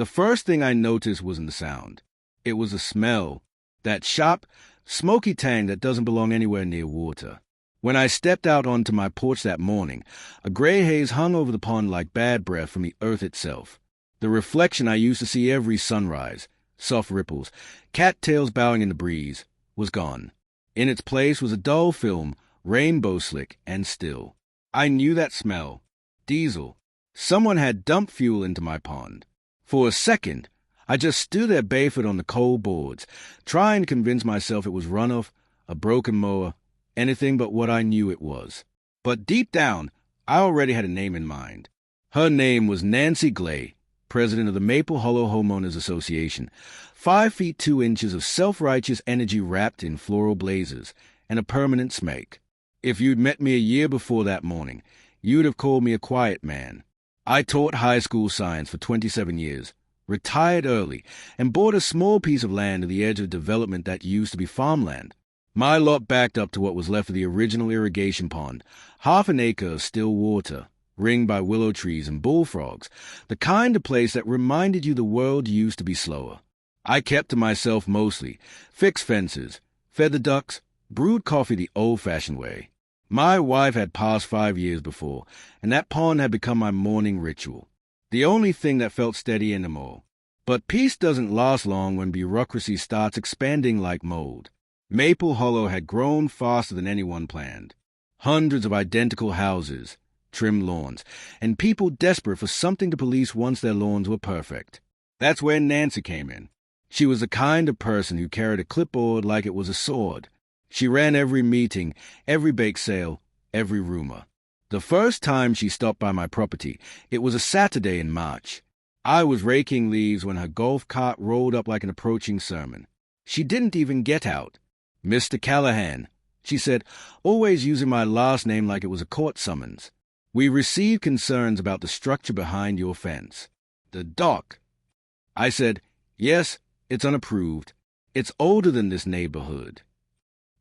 The first thing I noticed wasn't the sound. It was the smell. That sharp, smoky tang that doesn't belong anywhere near water. When I stepped out onto my porch that morning, a gray haze hung over the pond like bad breath from the earth itself. The reflection I used to see every sunrise, soft ripples, cattails bowing in the breeze, was gone. In its place was a dull film, rainbow slick and still. I knew that smell. Diesel. Someone had dumped fuel into my pond. For a second, I just stood there barefoot on the cold boards, trying to convince myself it was runoff, a broken mower, anything but what I knew it was. But deep down, I already had a name in mind. Her name was Nancy Glay, president of the Maple Hollow Homeowners Association, 5 feet 2 inches of self-righteous energy wrapped in floral blazers, and a permanent smake. If you'd met me a year before that morning, you'd have called me a quiet man. I taught high school science for 27 years, retired early, and bought a small piece of land at the edge of development that used to be farmland. My lot backed up to what was left of the original irrigation pond, half an acre of still water, ringed by willow trees and bullfrogs, the kind of place that reminded you the world used to be slower. I kept to myself mostly, fixed fences, fed the ducks, brewed coffee the old-fashioned way. My wife had passed 5 years before, and that pond had become my morning ritual, the only thing that felt steady anymore. But peace doesn't last long when bureaucracy starts expanding like mold. Maple Hollow had grown faster than anyone planned. Hundreds of identical houses, trimmed lawns, and people desperate for something to police once their lawns were perfect. That's where Nancy came in. She was the kind of person who carried a clipboard like it was a sword. She ran every meeting, every bake sale, every rumor. The first time she stopped by my property, it was a Saturday in March. I was raking leaves when her golf cart rolled up like an approaching sermon. She didn't even get out. "Mr. Callahan," she said, always using my last name like it was a court summons. "We received concerns about the structure behind your fence." "The dock." I said, "Yes, it's unapproved. It's older than this neighborhood."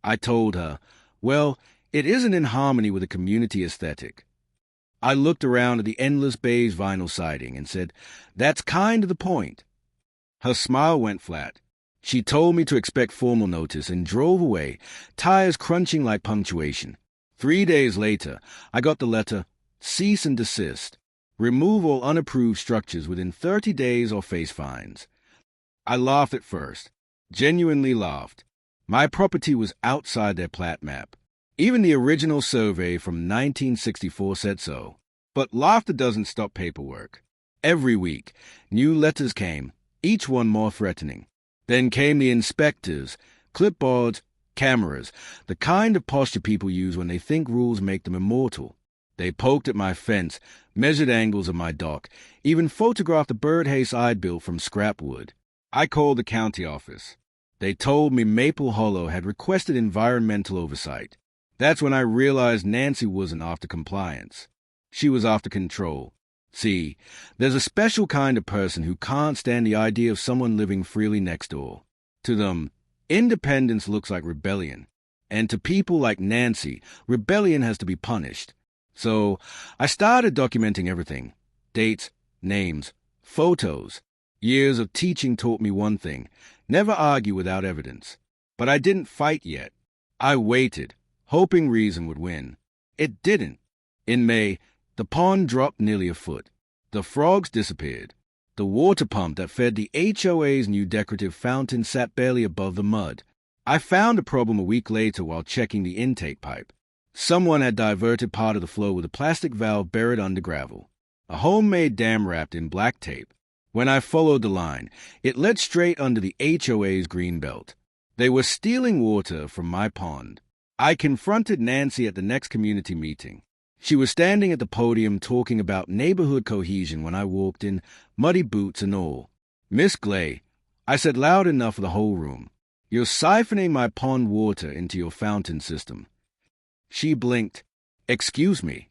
I told her, well, it isn't in harmony with the community aesthetic. I looked around at the endless beige vinyl siding and said, "That's kind of the point." Her smile went flat. She told me to expect formal notice and drove away, tires crunching like punctuation. 3 days later, I got the letter, "Cease and desist. Remove all unapproved structures within 30 days or face fines." I laughed at first, genuinely laughed. My property was outside their plat map. Even the original survey from 1964 said so. But laughter doesn't stop paperwork. Every week, new letters came, each one more threatening. Then came the inspectors, clipboards, cameras, the kind of posture people use when they think rules make them immortal. They poked at my fence, measured angles of my dock, even photographed the birdhouse I'd built from scrap wood. I called the county office. They told me Maple Hollow had requested environmental oversight. That's when I realized Nancy wasn't after compliance. She was after control. See, there's a special kind of person who can't stand the idea of someone living freely next door. To them, independence looks like rebellion. And to people like Nancy, rebellion has to be punished. So I started documenting everything. Dates, names, photos. Years of teaching taught me one thing: never argue without evidence. But I didn't fight yet. I waited, hoping reason would win. It didn't. In May, the pond dropped nearly a foot. The frogs disappeared. The water pump that fed the HOA's new decorative fountain sat barely above the mud. I found a problem a week later while checking the intake pipe. Someone had diverted part of the flow with a plastic valve buried under gravel. A homemade dam wrapped in black tape. When I followed the line, it led straight under the HOA's green belt. They were stealing water from my pond. I confronted Nancy at the next community meeting. She was standing at the podium talking about neighborhood cohesion when I walked in, muddy boots and all. "Miss Glay," I said loud enough for the whole room, "you're siphoning my pond water into your fountain system." She blinked. "Excuse me."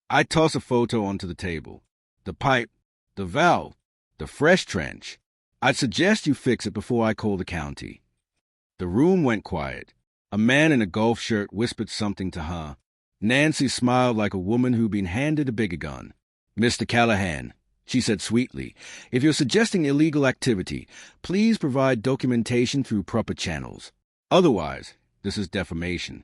I tossed a photo onto the table. The pipe, the valve, the fresh trench. "I'd suggest you fix it before I call the county." The room went quiet. A man in a golf shirt whispered something to her. Nancy smiled like a woman who'd been handed a bigger gun. "Mr. Callahan," She said sweetly, "If you're suggesting illegal activity, please provide documentation through proper channels. Otherwise, this is defamation."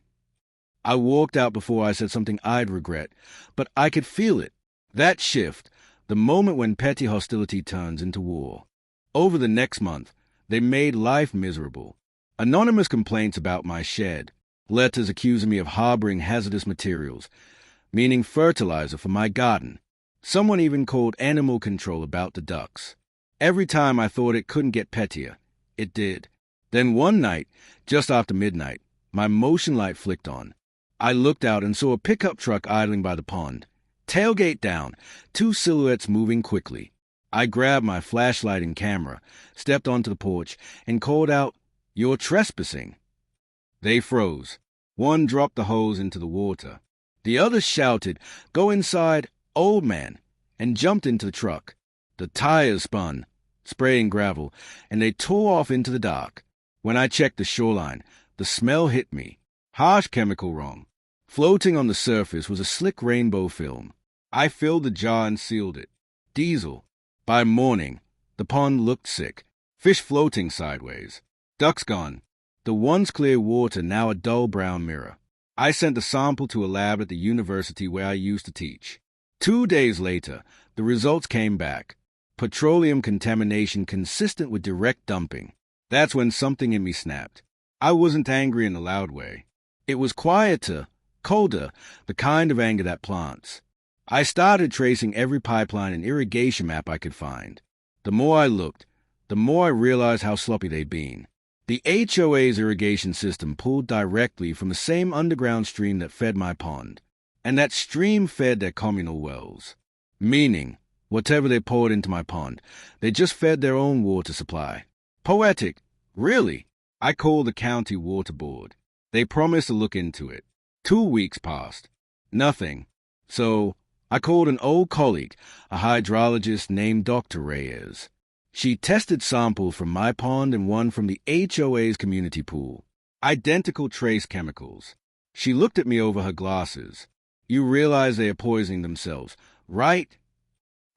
I walked out before I said something I'd regret, but I could feel it. That shift, the moment when petty hostility turns into war. Over the next month, they made life miserable. Anonymous complaints about my shed, letters accusing me of harboring hazardous materials, meaning fertilizer for my garden. Someone even called animal control about the ducks. Every time I thought it couldn't get pettier, it did. Then one night, just after midnight, my motion light flicked on. I looked out and saw a pickup truck idling by the pond. Tailgate down, 2 silhouettes moving quickly. I grabbed my flashlight and camera, stepped onto the porch, and called out, "You're trespassing." They froze. One dropped the hose into the water. The other shouted, "Go inside, old man," and jumped into the truck. The tires spun, spraying gravel, and they tore off into the dark. When I checked the shoreline, the smell hit me. Harsh chemical wrong. Floating on the surface was a slick rainbow film. I filled the jar and sealed it. Diesel. By morning, the pond looked sick. Fish floating sideways. Ducks gone. The once clear water now a dull brown mirror. I sent the sample to a lab at the university where I used to teach. 2 days later, the results came back. Petroleum contamination consistent with direct dumping. That's when something in me snapped. I wasn't angry in a loud way. It was quieter, colder, the kind of anger that plants. I started tracing every pipeline and irrigation map I could find. The more I looked, the more I realized how sloppy they'd been. The HOA's irrigation system pulled directly from the same underground stream that fed my pond, and that stream fed their communal wells. Meaning, whatever they poured into my pond, they just fed their own water supply. Poetic, really. I called the county water board. They promised to look into it. 2 weeks passed. Nothing. So I called an old colleague, a hydrologist named Dr. Reyes. She tested samples from my pond and one from the HOA's community pool. Identical trace chemicals. She looked at me over her glasses. "You realize they are poisoning themselves, right?"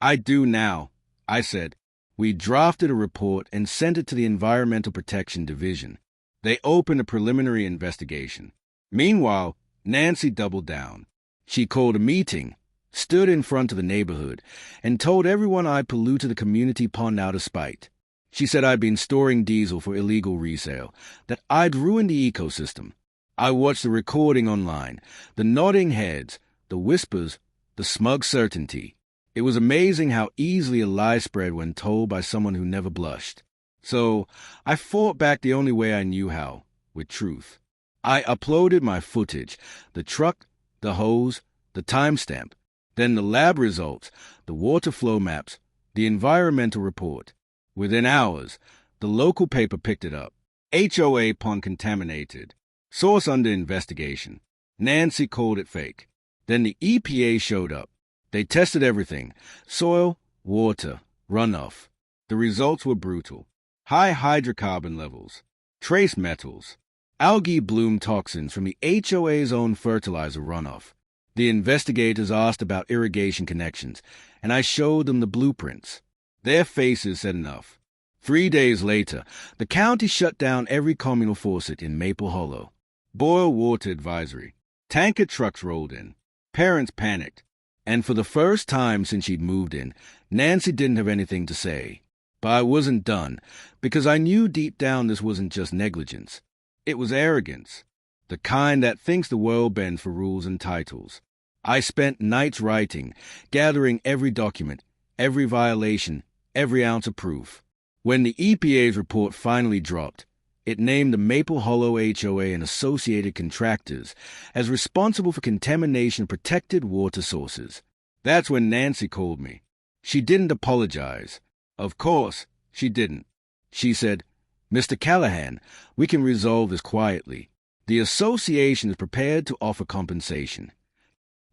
"I do now," I said. We drafted a report and sent it to the Environmental Protection Division. They opened a preliminary investigation. Meanwhile, Nancy doubled down. She called a meeting, stood in front of the neighborhood, and told everyone I polluted the community pond out of spite. She said I'd been storing diesel for illegal resale, that I'd ruined the ecosystem. I watched the recording online, the nodding heads, the whispers, the smug certainty. It was amazing how easily a lie spread when told by someone who never blushed. So I fought back the only way I knew how, with truth. I uploaded my footage, the truck, the hose, the timestamp, then the lab results, the water flow maps, the environmental report. Within hours, the local paper picked it up. HOA pond contaminated. Source under investigation. Nancy called it fake. Then the EPA showed up. They tested everything. Soil, water, runoff. The results were brutal. High hydrocarbon levels. Trace metals. Algae bloom toxins from the HOA's own fertilizer runoff. The investigators asked about irrigation connections, and I showed them the blueprints. Their faces said enough. 3 days later, the county shut down every communal faucet in Maple Hollow. Boil water advisory. Tanker trucks rolled in. Parents panicked. And for the first time since she'd moved in, Nancy didn't have anything to say. But I wasn't done, because I knew deep down this wasn't just negligence. It was arrogance, the kind that thinks the world bends for rules and titles. I spent nights writing, gathering every document, every violation, every ounce of proof. When the EPA's report finally dropped, it named the Maple Hollow HOA and associated contractors as responsible for contamination of protected water sources. That's when Nancy called me. She didn't apologize. Of course, she didn't. She said, "Mr. Callahan, we can resolve this quietly. The association is prepared to offer compensation."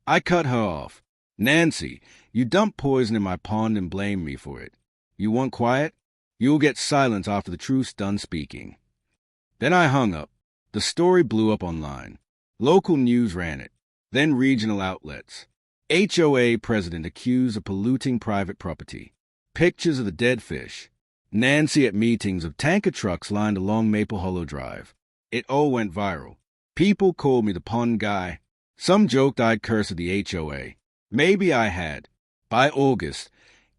I cut her off. "Nancy, you dumped poison in my pond and blamed me for it. You want quiet? You'll get silence after the truth's done speaking." Then I hung up. The story blew up online. Local news ran it, then regional outlets. HOA president accused of polluting private property. Pictures of the dead fish. Nancy at meetings of tanker trucks lined along Maple Hollow Drive. It all went viral. People called me the pond guy. Some joked I'd cursed at the HOA. Maybe I had. By August,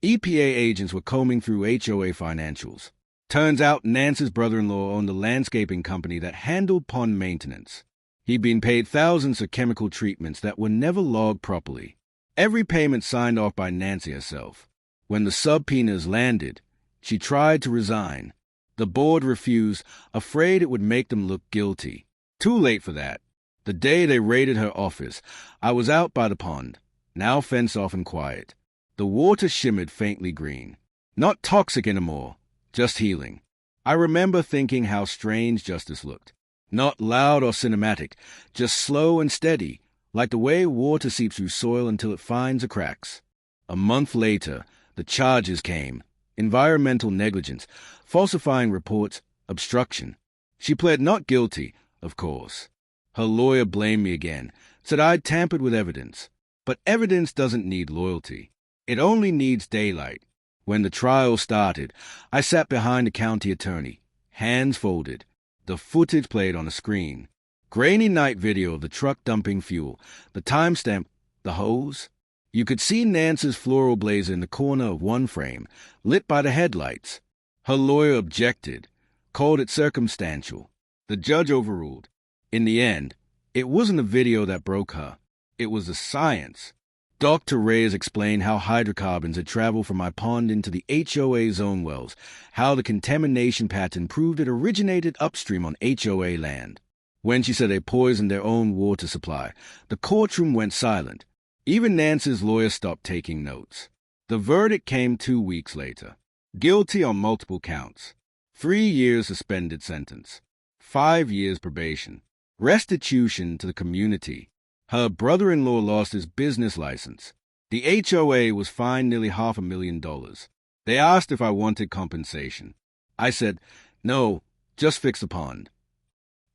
EPA agents were combing through HOA financials. Turns out Nancy's brother-in-law owned a landscaping company that handled pond maintenance. He'd been paid thousands for chemical treatments that were never logged properly. Every payment signed off by Nancy herself. When the subpoenas landed, she tried to resign. The board refused, afraid it would make them look guilty. Too late for that. The day they raided her office, I was out by the pond, now fenced off and quiet. The water shimmered faintly green. Not toxic anymore, just healing. I remember thinking how strange justice looked. Not loud or cinematic, just slow and steady, like the way water seeps through soil until it finds the cracks. A month later, the charges came. Environmental negligence, falsifying reports, obstruction. She pled not guilty, of course. Her lawyer blamed me again, said I'd tampered with evidence. But evidence doesn't need loyalty. It only needs daylight. When the trial started, I sat behind the county attorney, hands folded. The footage played on a screen. Grainy night video of the truck dumping fuel, the timestamp, the hose. You could see Nancy's floral blazer in the corner of one frame, lit by the headlights. Her lawyer objected, called it circumstantial. The judge overruled. In the end, it wasn't the video that broke her. It was the science. Dr. Reyes explained how hydrocarbons had traveled from my pond into the HOA zone wells, how the contamination pattern proved it originated upstream on HOA land. When she said they poisoned their own water supply, the courtroom went silent. Even Nancy's lawyer stopped taking notes. The verdict came 2 weeks later. Guilty on multiple counts. 3 years suspended sentence. 5 years probation. Restitution to the community. Her brother-in-law lost his business license. The HOA was fined nearly $500,000. They asked if I wanted compensation. I said, no, just fix the pond.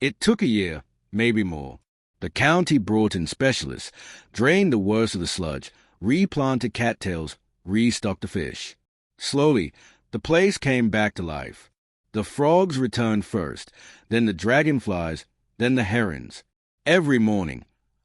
It took a year, maybe more. The county brought in specialists, drained the worst of the sludge, replanted cattails, restocked the fish. Slowly, the place came back to life. The frogs returned first, then the dragonflies, then the herons. Every morning,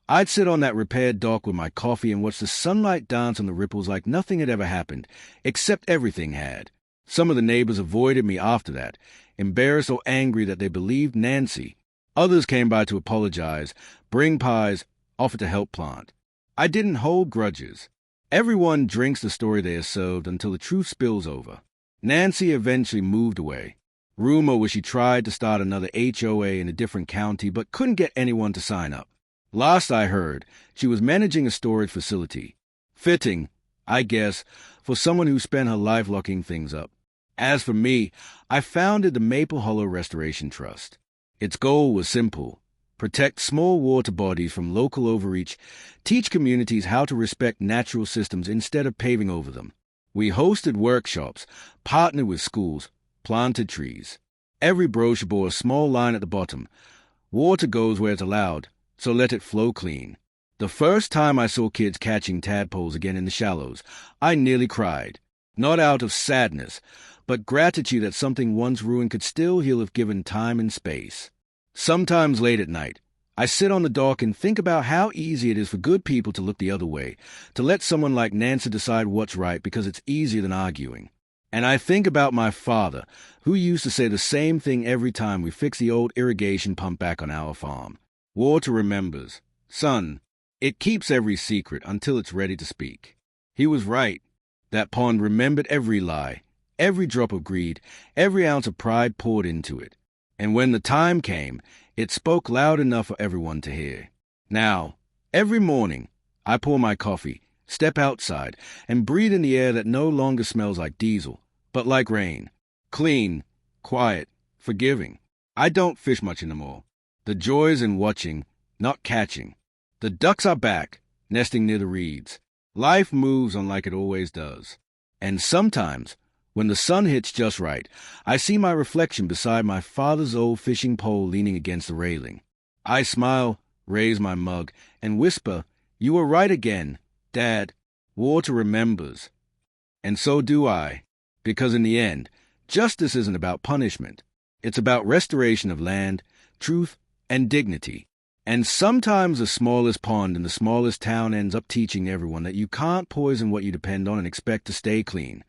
I'd sit on that repaired dock with my coffee and watch the sunlight dance on the ripples like nothing had ever happened, except everything had. Some of the neighbors avoided me after that, embarrassed or angry that they believed Nancy. Others came by to apologize, bring pies, offer to help plant. I didn't hold grudges. Everyone drinks the story they are served until the truth spills over. Nancy eventually moved away. Rumor was she tried to start another HOA in a different county but couldn't get anyone to sign up. Last I heard, she was managing a storage facility. Fitting, I guess, for someone who spent her life locking things up. As for me, I founded the Maple Hollow Restoration Trust. Its goal was simple: protect small water bodies from local overreach, teach communities how to respect natural systems instead of paving over them. We hosted workshops, partnered with schools, planted trees. Every brochure bore a small line at the bottom: water goes where it's allowed, so let it flow clean. The first time I saw kids catching tadpoles again in the shallows, I nearly cried. Not out of sadness, but gratitude that something once ruined could still heal if given time and space. Sometimes late at night, I sit on the dock and think about how easy it is for good people to look the other way, to let someone like Nancy decide what's right because it's easier than arguing. And I think about my father, who used to say the same thing every time we fixed the old irrigation pump back on our farm. Water remembers. Son, it keeps every secret until it's ready to speak. He was right. That pond remembered every lie, every drop of greed, every ounce of pride poured into it. And when the time came, it spoke loud enough for everyone to hear. Now, every morning, I pour my coffee, step outside, and breathe in the air that no longer smells like diesel, but like rain. Clean, quiet, forgiving. I don't fish much anymore. The joy's in watching, not catching. The ducks are back, nesting near the reeds. Life moves on like it always does. And sometimes, when the sun hits just right, I see my reflection beside my father's old fishing pole leaning against the railing. I smile, raise my mug, and whisper, "You were right again. Dad, water remembers. And so do I. Because in the end, justice isn't about punishment. It's about restoration of land, truth, and dignity. And sometimes the smallest pond in the smallest town ends up teaching everyone that you can't poison what you depend on and expect to stay clean.